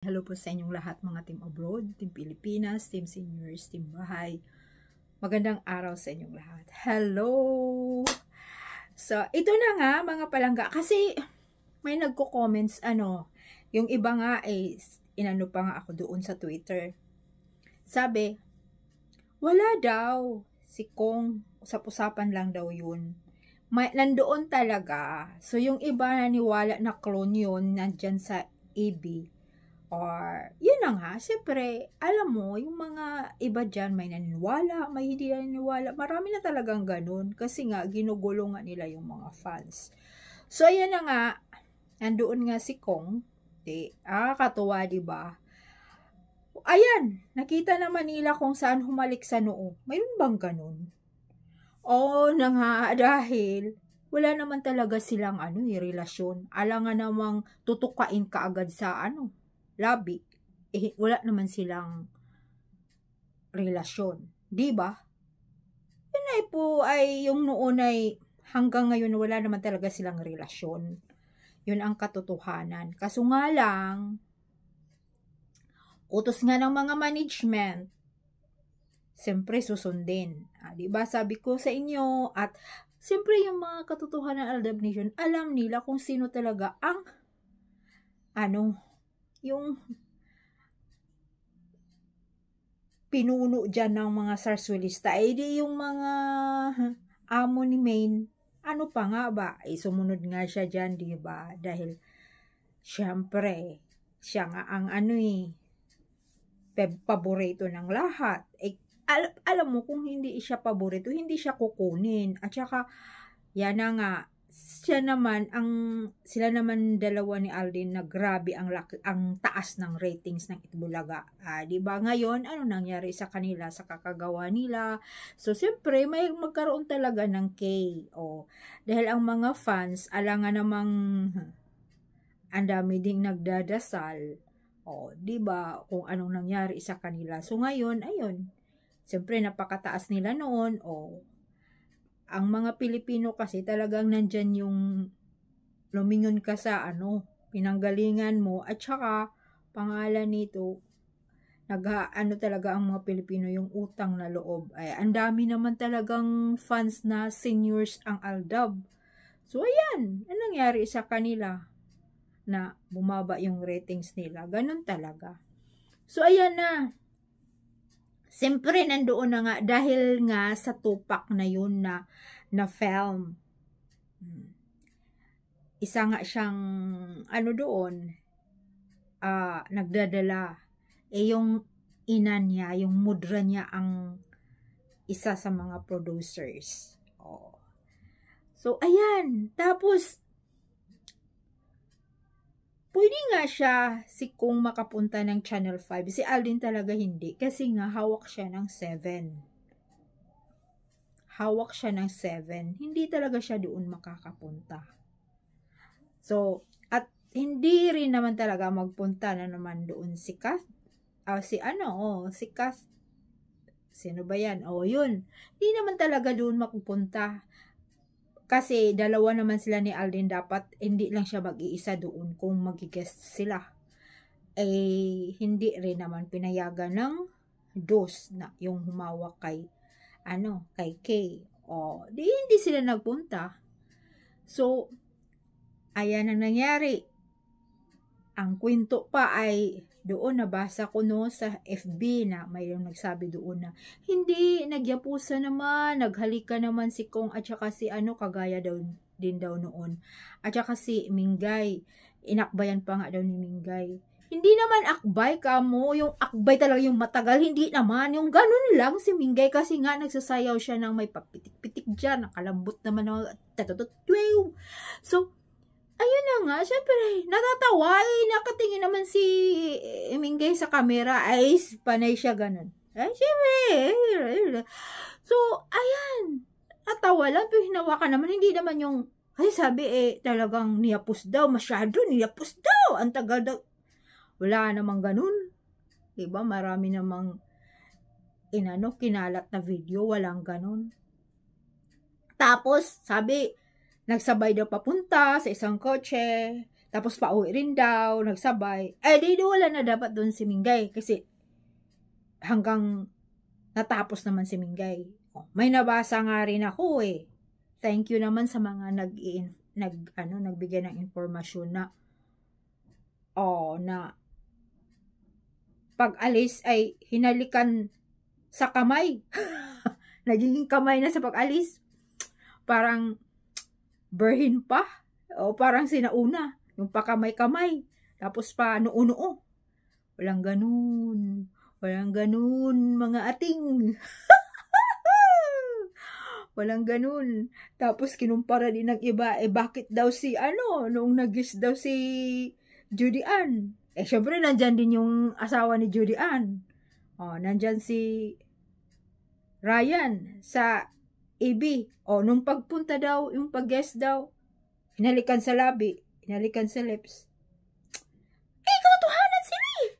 Hello po sa inyong lahat mga team abroad, team Pilipinas, team seniors, team bahay. Magandang araw sa inyong lahat. Hello! So, ito na nga mga palangga. Kasi may nagko-comments yung iba nga inano pa nga ako doon sa Twitter. Sabi, wala daw si Kong, usap-usapan lang daw yun. Nandoon talaga. So, yung iba naniwala na clone yun, nandyan sa AB. Or, yun na nga, siyempre, alam mo, yung mga iba dyan, may naniniwala, may hindi naniniwala, marami na talagang ganun, kasi nga, ginugulo nga nila yung mga fans. So, ayan na nga, nandoon nga si Kong, katuwa, diba? Ayan, nakita naman nila kung saan humalik sa noo. Mayroon bang ganun? Oo na nga, dahil, wala naman talaga silang relasyon. Alangan namang tutukain ka agad sa labi, wala naman silang relasyon. Di ba? Yun ay po ay yung noon ay hanggang ngayon wala naman talaga silang relasyon. Yun ang katotohanan. Kaso nga lang, utos nga ng mga management, siyempre susundin. Di ba? Sabi ko sa inyo, at siyempre yung mga katotohanan ng Aldab Nation, alam nila kung sino talaga ang yung pinuno dyan ng mga Sarswellista, di yung mga amo ni Maine, ano pa nga ba, sumunod nga siya dyan, di ba? Dahil, syempre, siya nga ang paborito ng lahat. Alam mo, kung hindi siya paborito, hindi siya kukunin. At saka, yan na nga, sila naman dalawa ni Aldin na grabe ang taas ng ratings ng Itbulaga. Di ba ngayon, ano nangyari sa kanila sa kakagawa nila? So, siyempre, may magkaroon talaga ng K. Dahil ang mga fans, alangan namang ang dami ding nagdadasal. Di ba kung anong nangyari sa kanila. So, ngayon, ayun, siyempre, napakataas nila noon. Ang mga Pilipino kasi talagang nandyan yung lumingon ka sa pinanggalingan mo, at saka pangalan nito, talaga ang mga Pilipino yung utang na loob. Ang dami naman talagang fans na seniors ang Aldab. So ayan, ano nangyari sa kanila na bumaba yung ratings nila? Ganun talaga. So ayan na. Siyempre, nandoon na nga, dahil nga sa Tupac na yun na film. Isa nga siyang, doon, nagdadala. Yung ina niya, yung mudra niya ang isa sa mga producers. So, ayan. Tapos, pwede nga siya kung makapunta ng Channel 5. Si Aldin talaga hindi. Kasi nga hawak siya ng 7. Hawak siya ng 7. Hindi talaga siya doon makakapunta. So, at hindi rin naman talaga magpunta na naman doon si Kath. Si Kath. Sino ba yan? Yun. Hindi naman talaga doon mapupunta. Kasi dalawa naman sila ni Aldin, dapat hindi lang siya mag-iisa doon kung mag-guest sila. Hindi rin naman pinayagan ng dos na yung humawak kay Kay. Hindi sila nagpunta. So, ayan ang nangyari. Ang kwento pa ay doon nabasa ko sa FB na mayroong nagsabi doon na hindi, nagyapusa naman, naghalikan naman si Kong at saka si kagaya din daw noon. At saka si Mingay, inakbayan pa nga daw ni Mingay. Hindi naman akbay kamo, yung akbay talaga yung matagal, hindi naman, yung ganun lang si Mingay kasi nga nagsasayaw siya ng may papitik-pitik dyan, nakalambot naman ng tatatutwew. So, ayun na nga, syempre, natatawa, nakatingin naman si Mingay sa camera, panay siya ganun. Syempre, so, ayan, natawa lang, pero hinawakan naman, hindi naman yung, kasi sabi, talagang niyapos daw, masyado, niyapos daw, ang tagal daw. Wala namang ganun. Diba, marami namang, kinalat na video, walang ganun. Tapos, sabi, nagsabay daw papunta sa isang kotse. Tapos pauwi rin daw, nagsabay. Di wala na dapat doon si Mingay kasi hanggang natapos naman si Mingay. May nabasa nga rin ako eh. Thank you naman sa mga nagbigay ng impormasyon na na pag-alis ay hinalikan sa kamay. Naging kamay na sa pag-alis. Parang berhin pa. O parang sinauna. Yung pakamay-kamay. Tapos pa noo-noo. Walang ganun. Walang ganun, mga ating. Walang ganun. Tapos kinumpara din ng iba, bakit daw si noong nag-guest daw si Judy Ann. Syempre, nandyan din yung asawa ni Judy Ann. Nandyan si Ryan sa AB. Nung pagpunta daw, yung pag-guest daw, hinalikan sa labi, hinalikan sa lips. Katotohanan sila eh.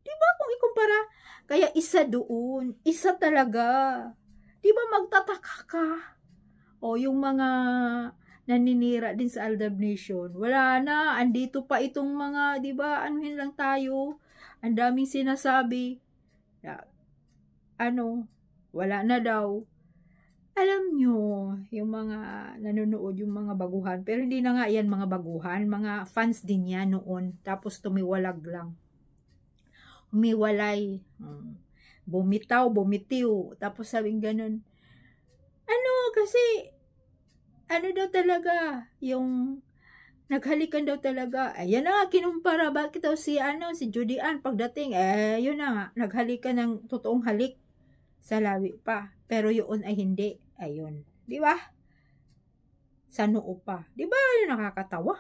Diba kung ikumpara? Kaya isa doon, isa talaga. Diba magtataka ka? Yung mga naninira din sa Aldab Nation. Wala na, andito pa itong mga, di ba, anuhin lang tayo. Ang daming sinasabi. Wala na daw. Alam nyo, yung mga nanonood, yung mga baguhan, pero hindi na nga yan mga baguhan, mga fans din yan noon. Tapos tumiwalag lang. Humiwalay. Bumitaw, bumitiw. Tapos sabing ganun. Kasi daw talaga, yung naghalikan daw talaga. Ayan na, kinumpara, bakit daw si Judy Ann, pagdating, yun na nga, naghalikan ng totoong halik sa lawi pa. Pero yun ay hindi. Ayun. Di ba? Sa noo pa. Di ba yun nakakatawa?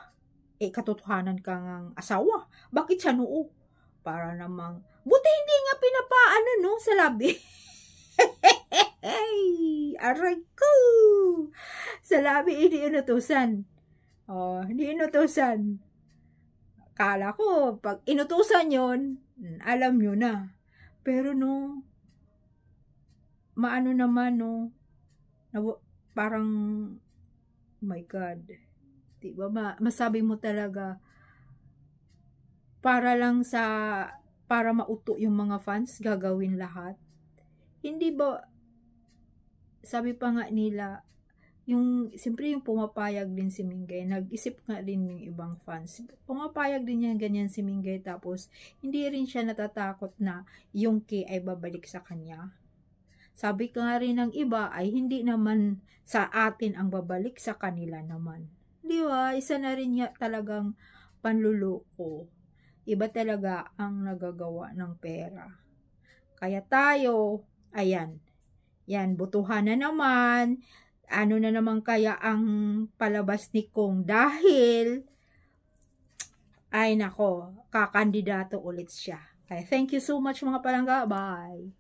Katotohanan kang ang asawa. Bakit sa noo? Para namang, buti hindi nga pinapaano sa labi. Aray ko! Sa labi, hindi inutusan. Hindi inutusan. Kala ko, pag inutusan yon, alam nyo na. Pero maano naman, parang, oh my God. Diba, masabi mo talaga, para mauto yung mga fans, gagawin lahat. Hindi ba, sabi pa nga nila, siyempre yung pumapayag din si Mingay, nag-isip nga din yung ibang fans. Pumapayag din yan ganyan si Mingay, tapos hindi rin siya natatakot na yung Kay ay babalik sa kanya. Sabi ka nga rin ng iba ay hindi naman sa atin ang babalik, sa kanila naman. Di ba? Isa na rin niya talagang panluloko. Iba talaga ang nagagawa ng pera. Kaya tayo, ayan. Yan, butuhan na naman. Ano na naman kaya ang palabas ni Kong dahil ay nako, kakandidato ulit siya. Kaya thank you so much mga palangga. Bye!